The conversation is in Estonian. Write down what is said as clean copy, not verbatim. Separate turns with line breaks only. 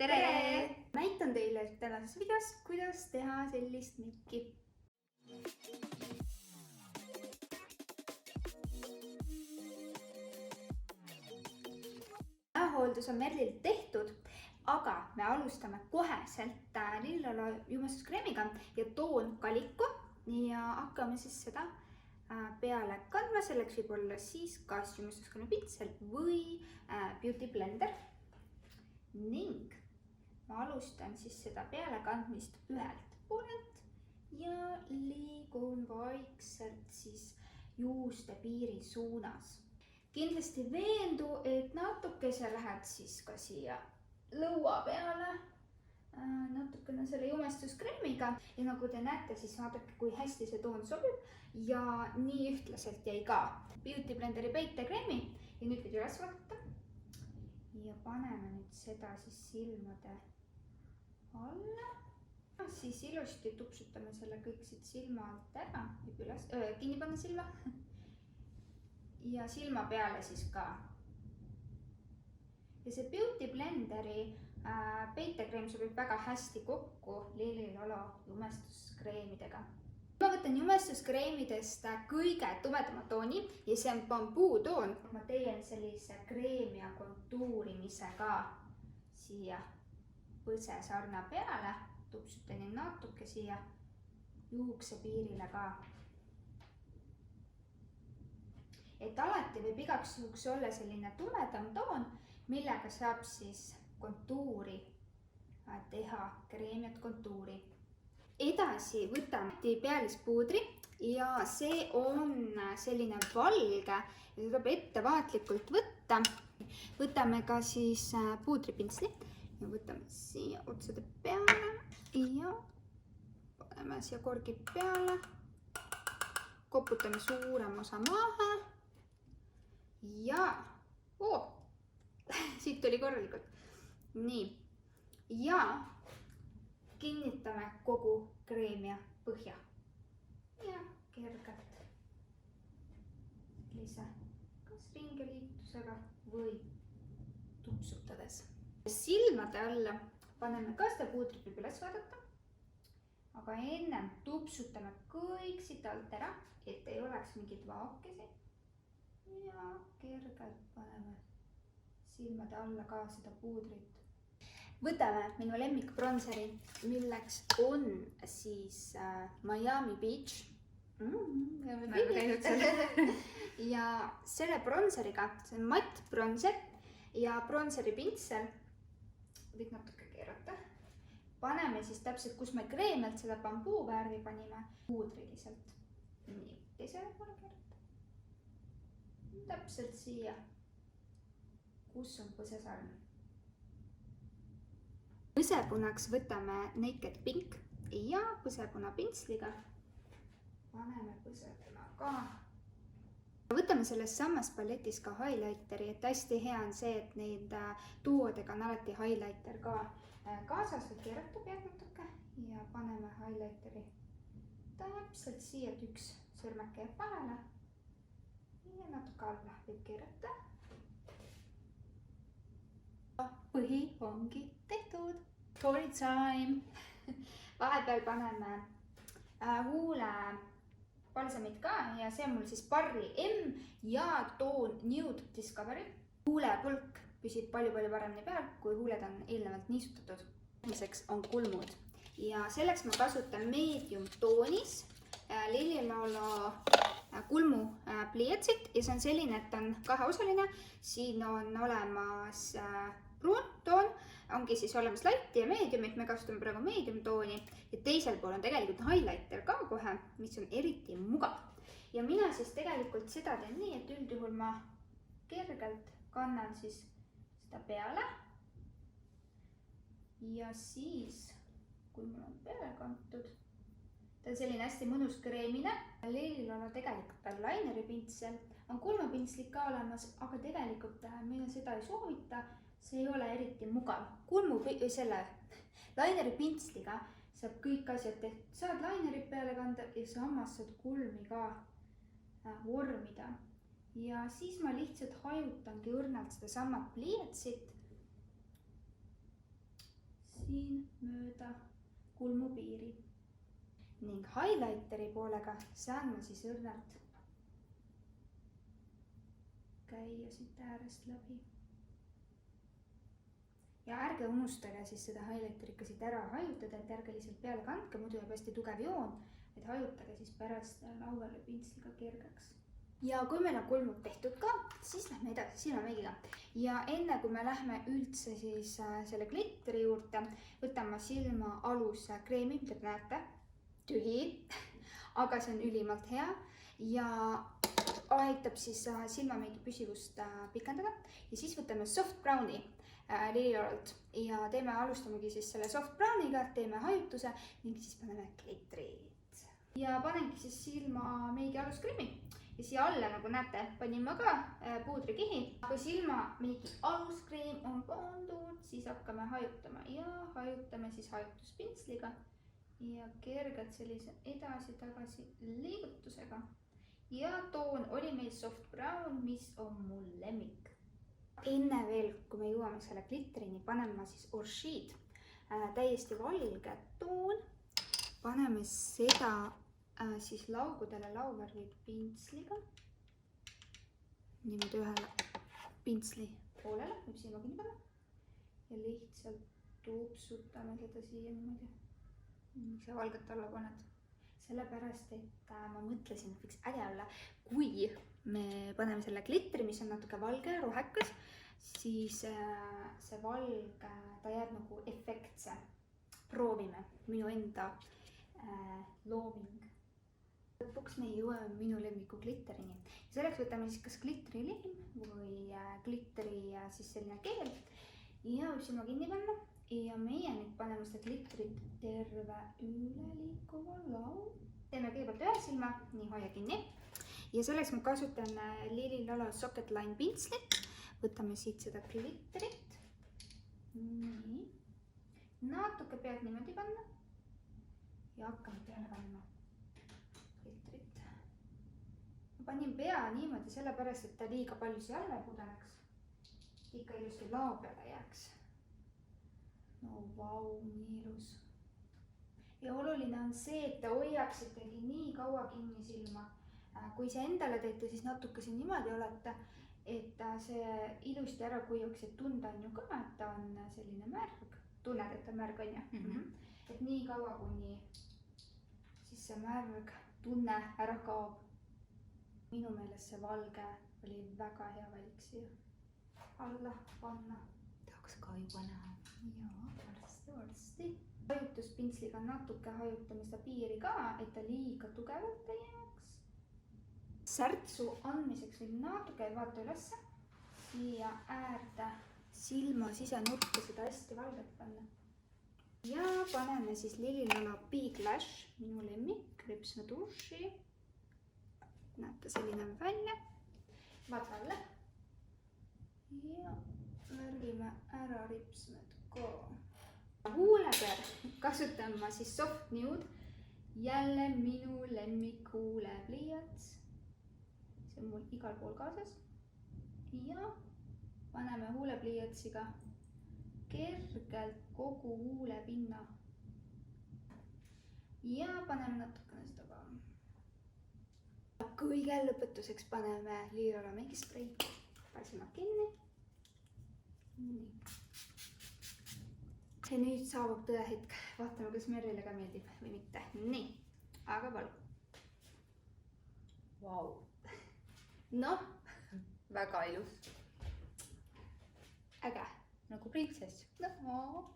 tere! Näitan teile tänases videos, kuidas teha sellist mikki. Näohooldus on Merlil tehtud, aga me alustame koheselt lillelala jumestuskreemiga ja toon kalikku ja hakkame siis seda peale kandma. Selleks võib olla siis kas jumestuskreemi pitsel või beauty blender. Ning ma alustan siis seda pealekandmist ühelt poolelt ja liigun vaikselt siis juuste piiri suunas. Kindlasti veendu, et natukese lähed siis ka siia lõua peale natukene selle jumestuskreemiga ja nagu te näete, siis vaadake, kui hästi see toon sobib ja nii ühtlaselt jäi ka beauty blenderi peitekreemi ja nüüd võid üles vaadata. Ja paneme nüüd seda siis silmade alla. Siis ilusti tupsutame selle kõik siit silma alt ära. Võib üles, kinni panna silma. Ja silma peale siis ka. Ja see beauty blenderi peitekreem sobib väga hästi kokku lillelala jumestuskreemidega. Ma võtan jumestuskreemidest kõige tumedama tooni ja see on bambuutoon. Ma teen sellise kreemi ja kontuurimise ka siia põsesarna peale. Tupsutan natuke siia juukse piirile ka. Et alati võib igaks juhuks olla selline tumedam toon, millega saab siis kontuuri teha, kreemiat kontuuri. Edasi võtame pealispuudri ja see on selline valge ja tuleb ettevaatlikult võtta. Võtame ka siis puudripinsli ja võtame siia otsade peale ja paneme siia korgi peale. Koputame suurem osa maha ja siit tuli korralikult. Nii ja kinnitame kogu kreemia põhja ja kergelt sellise kas ringeliitusega või tupsutades. Silmade alla paneme ka seda puudrit võib üles vaadata, aga ennem tupsutame kõik siit alt ära, et ei oleks mingit vaakesi ja kergelt paneme silmade alla ka seda puudrit. Võtame minu lemmikbronseri, milleks on siis Miami Beach. Ja selle bronseriga, see on matt bronser ja bronseri pintsel, võid natuke keerata. Paneme siis täpselt, kus me kreemilt seda bambuu värvi panime, puudriliselt. Nii, teisele poole keerata. Täpselt siia, kus on põsesarn. Põsepunaks võtame Naked Pink ja põsepuna pintsliga paneme põsepuna ka. Võtame selles samas paletis ka highlighteri, et hästi hea on see, et neid duodega on alati highlighter ka kaasas, et keerata pead natuke ja paneme highlighteri täpselt siia, et üks sõrmeke jääb vahele ja natuke alla võib keerata. Põhi ongi tehtud. Story time. Vahepeal paneme huule palsamid ka ja see on mul siis Barri M ja toon Nude Discovery. Huulepulk püsib palju paremini peal, kui huuled on eelnevalt niisutatud. Järgmiseks on kulmud ja selleks ma kasutan medium toonis lillelala kulmu pliiatsit ja see on selline, et on kaheosaline. Siin on olemas pruun toon, ongi siis olemas light ja medium, et me kasutame praegu medium tooni ja teisel pool on tegelikult highlighter ka kohe, mis on eriti mugav. Ja mina siis tegelikult seda teen nii, et üldjuhul ma kergelt kannan siis seda peale ja siis, kui mul on peale kantud, ta on selline hästi mõnus kreemine. Lillelala tegelikult on laineri pintsel, on kulmupinslik ka olemas, aga tegelikult meile seda ei soovita. See ei ole eriti mugav. Selle laineri pintsliga saab kõik asjad tehtud. Saad laineri peale kanda ja samas saad kulmi ka vormida. Ja siis ma lihtsalt hajutangi õrnalt seda samat pliiatsit mööda kulmupiiri. Ning highlighteri poolega saan ma siis õrnalt käia siit äärest läbi. Ja ärge unustage siis seda highlighteri ikka siit ära hajutada, et ärge lihtsalt peale kandke, muidu jääb hästi tugev joon, et hajutage siis pärast lauale pintsliga kergeks. Ja kui meil on kulmud tehtud ka, siis lähme edasi silmameigiga. Ja enne kui me lähme üldse siis selle glitteri juurde, võtan ma silma aluse kreemi, mida te näete, tühi, aga see on ülimalt hea ja aitab siis silmameigi püsivust pikendada. Ja siis võtame soft browni Liliolalt ja alustamegi siis selle soft browniga, teeme hajutuse ning siis paneme glitterit. Ja panengi siis silmameigi aluskreemi ja siia alla, nagu näete, panin ma ka puudrikihi. Kui silmameigi aluskreem on pandud, siis hakkame hajutama ja hajutame siis hajutuspintsliga ja kergelt sellise edasi-tagasi liigutusega. Ja toon oli meil soft brown, mis on mul lemmik. Enne veel, kui me jõuame selle glitterini, panen ma siis Orchid, täiesti valge toon. Paneme seda siis laugudele lauvärvi pintsliga. Niimoodi ühele pintsli poolele, võib silma kinni panna. Ja lihtsalt tupsutame seda siia niimoodi. See valget alla paned. Sellepärast, et ma mõtlesin, et võiks äge olla, kui me paneme selle glitteri, mis on natuke valge ja rohekas, siis see valge, ta jääb nagu efektse. Proovime minu enda looming. Lõpuks me jõuame minu lemmiku glitterini. Selleks võtame siis kas glitteri liim või glitteri siis selline keel ja võib silma kinni panna. Ja meie nüüd paneme seda glitterit terve üle liikuva lau. Teeme kõigepealt ühe silma, nii hoia kinni. Ja selleks ma kasutan Lililala Socket Line pintslit. Võtame siit seda glitterit. Nii. Natuke pealt niimoodi panna. Ja hakkame peale panema glitterit. Ma panin pea niimoodi sellepärast, et ta liiga palju siia alla pudeneks. Ikka ilusti lao peale jääks. No vau, nii ilus. Ja oluline on see, et te hoiaksitegi nii kaua kinni silma. Kui see endale teete, siis natuke siin niimoodi olete, et see ilusti ära kuivaks, et tunda on ju ka, et ta on selline märg. Tunned, et ta märg on ju? Et nii kaua, kuni siis see märg tunne ära kaob. Minu meelest see valge oli väga hea valik siia alla panna. Tahaks ka juba näha. Jaa, varsti. Hajutuspintsliga natuke hajutame seda piiri ka, et ta liiga tugevalt ei jääks. Särtsu andmiseks võib natuke vaata ülesse. Siia äärde silma sisenurka seda hästi valget panna. Ja paneme siis Lililala Big Lash, minu lemmik, ripsme duši. Näete, selline välja. Vaata alla. Ja värvime ära ripsmed ka. Huule peal kasutan ma siis Soft Nude. Jälle minu lemmik huulepliiats. See on mul igal pool kaasas. Ja paneme huulepliiatsiga kergelt kogu huulepinna. Ja paneme natukene seda ka. Kõige lõpetuseks paneme Lililala meigispray. Silmad kinni. Nii. Ja nüüd saabub tõe hetk. Vaatame, kas Merrile ka meeldib või mitte. Nii, aga palun. Vau. Noh, väga ilus. Äge. Nagu printsess. No.